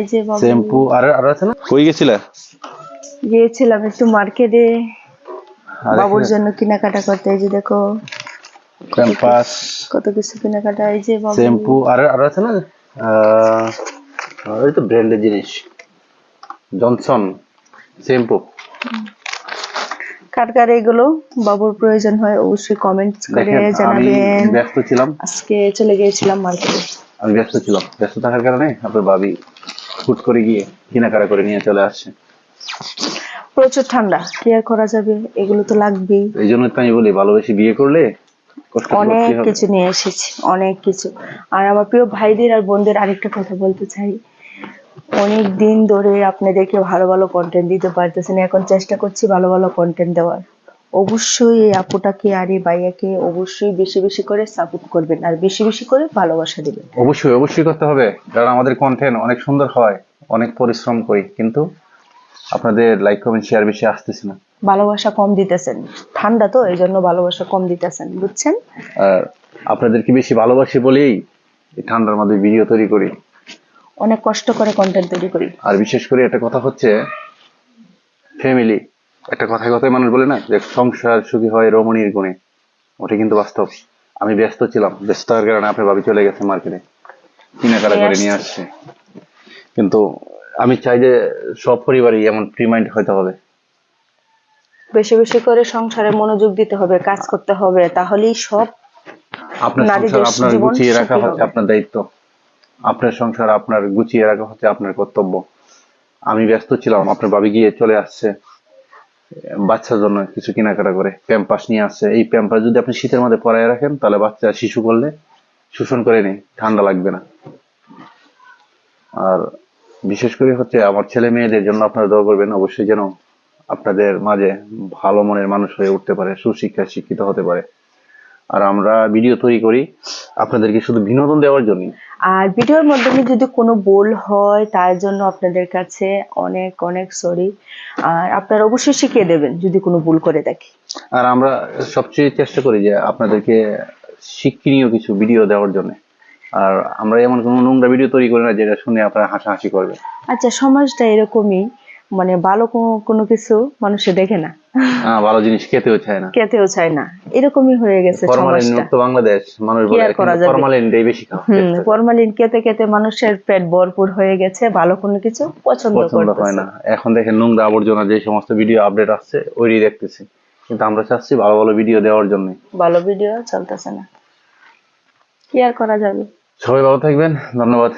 এই যে বাবু শ্যাম্পু আর আর আছে না? কই গেছিলা? গিয়েছিলাম একটু মার্কেটে আর বাবুর এখানে জন্য কেনাকাটা করতে। এই যে দেখো প্যাম্পাস, কত কিছু কেনাকাটা। এই যে বাবু শ্যাম্পু আর আর আছে না? আহ ওই তো ব্র্যান্ডের জিনিস, জনসন শ্যাম্পু। কার কার এগুলো বাবুর প্রয়োজন হয় অবশ্যই কমেন্টস করে দেখেন আমি জানাবেন। ব্যস্ত ছিলাম, আজকে চলে গিয়েছিলাম মার্কেটে। ব্যস্ত থাকার কারণে আপনার ভাবি হুট করে গিয়ে কেনাকাটা করে নিয়ে চলে আসছে। প্রচুর ঠান্ডা, কি আর করা যাবে, এগুলো তো লাগবেই। এই জন্য তো আমি বলি ভালোবেসে বিয়ে করলে কষ্ট অনেক করতে হবে। কিছু নিয়ে এসেছি, অনেক কিছু। আর আমার প্রিয় ভাইদের আর বোনদের আরেকটা কথা বলতে চাই, অনেক দিন ধরে আপনাদেরকে ভালো ভালো কন্টেন্ট দিতে পারতেছি না, এখন চেষ্টা করছি ভালো ভালো কন্টেন্ট দেওয়ার। অবশ্যই এই আপুটাকে আর এই ভাইয়াকে অবশ্যই বেশি বেশি করে সাপোর্ট করবেন আর বেশি বেশি করে ভালোবাসা দিবেন। অবশ্যই অবশ্যই করতে হবে, কারণ আমাদের কন্টেন্ট অনেক সুন্দর হয়, অনেক পরিশ্রম করি, কিন্তু আপনাদের লাইক কমেন্ট শেয়ার বেশি আসতেছে না। ভালোবাসা কম দিতেছেন, ঠান্ডা তো এই জন্য ভালোবাসা কম দিতেছেন, বুঝছেন? আর আপনাদেরকে বেশি ভালোবাসি বলেই এই ঠান্ডার মধ্যে ভিডিও তৈরি করি। অনেক কষ্ট করে কন্টেন্ট তৈরি করি। আর বিশেষ করে একটা কথা হচ্ছে ফ্যামিলি, একটা কথায় কথায় মানুষ বলে না যে সংসার সুখী হয় রমণীর গুণে, ওটা কিন্তু বাস্তব। আমি ব্যস্ত ছিলাম, ব্যস্ত থাকার কারণে আপনার ভাবি চলে গেছে মার্কেটে, কেনাকাটা করে নিয়ে আসছে। কিন্তু আমি চাই যে সব পরিবারই এমন ফ্রি মাইন্ড হইতে হবে। বেশি বেশি করে সংসারে মনোযোগ দিতে হবে, কাজ করতে হবে, তাহলেই সব আপনার সংসার নারীদের আপনার জীবন গুছিয়ে রাখা সুখী হচ্ছে হবে। আপনার দায়িত্ব, আপনার সংসার আপনার গুছিয়ে রাখা হচ্ছে আপনার কর্তব্য। আমি ব্যস্ত ছিলাম, আপনার ভাবি গিয়ে চলে আসছে বাচ্চার জন্য কিছু কেনাকাটা করে প্যাম্পাস নিয়ে আসছে। এই প্যাম্পাস যদি আপনি শীতের মধ্যে পরায় রাখেন তাহলে বাচ্চা শিশু করলে শোষণ করে নেই, ঠান্ডা লাগবে না। আর বিশেষ করে হচ্ছে আমার ছেলে মেয়েদের জন্য আপনারা দোয়া করবেন অবশ্যই, যেন আপনাদের মাঝে ভালো মনের মানুষ হয়ে উঠতে পারে, সুশিক্ষায় শিক্ষিত হতে পারে। আর আমরা ভিডিও তৈরি করি আপনাদেরকে শুধু বিনোদন দেওয়ার জন্য। আর ভিডিওর মাধ্যমে যদি কোনো ভুল হয় তার জন্য আপনাদের কাছে অনেক অনেক সরি। আর আপনারা অবশ্যই শিখিয়ে দেবেন যদি কোনো ভুল করে থাকি। আর আমরা সবচেয়ে চেষ্টা করি যে আপনাদেরকে শিক্ষণীয় কিছু ভিডিও দেওয়ার জন্য। আর আমরা এমন কোনো নোংরা ভিডিও তৈরি করি না যেটা শুনে আপনারা হাসাহাসি করবেন। আচ্ছা, সমাজটা এরকমই, মানে ভালো কোনো কিছু মানুষে দেখে না, ভালো জিনিস খেতেও চায় না, খেতেও চায় না, এরকমই হয়ে গেছে ফরমালিন সমাজটা। মুক্ত বাংলাদেশ মানুষ কি বলে, আর করা কিন্তু যাবে? ফরমালিনটাই বেশি খাওয়া ফরমালিন খেতে খেতে মানুষের পেট ভরপুর হয়ে গেছে, ভালো কোনো কিছু পছন্দ পছন্দ হয় করতেছে না। এখন দেখেন নোংরা আবর্জনা যে সমস্ত ভিডিও আপডেট আসছে ওইটাই দেখতেছি, কিন্তু আমরা চাচ্ছি ভালো ভালো ভিডিও দেওয়ার জন্য। ভালো ভিডিও চলতেছে না, কি আর করা যাবে। সবাই ভালো থাকবেন, ধন্যবাদ।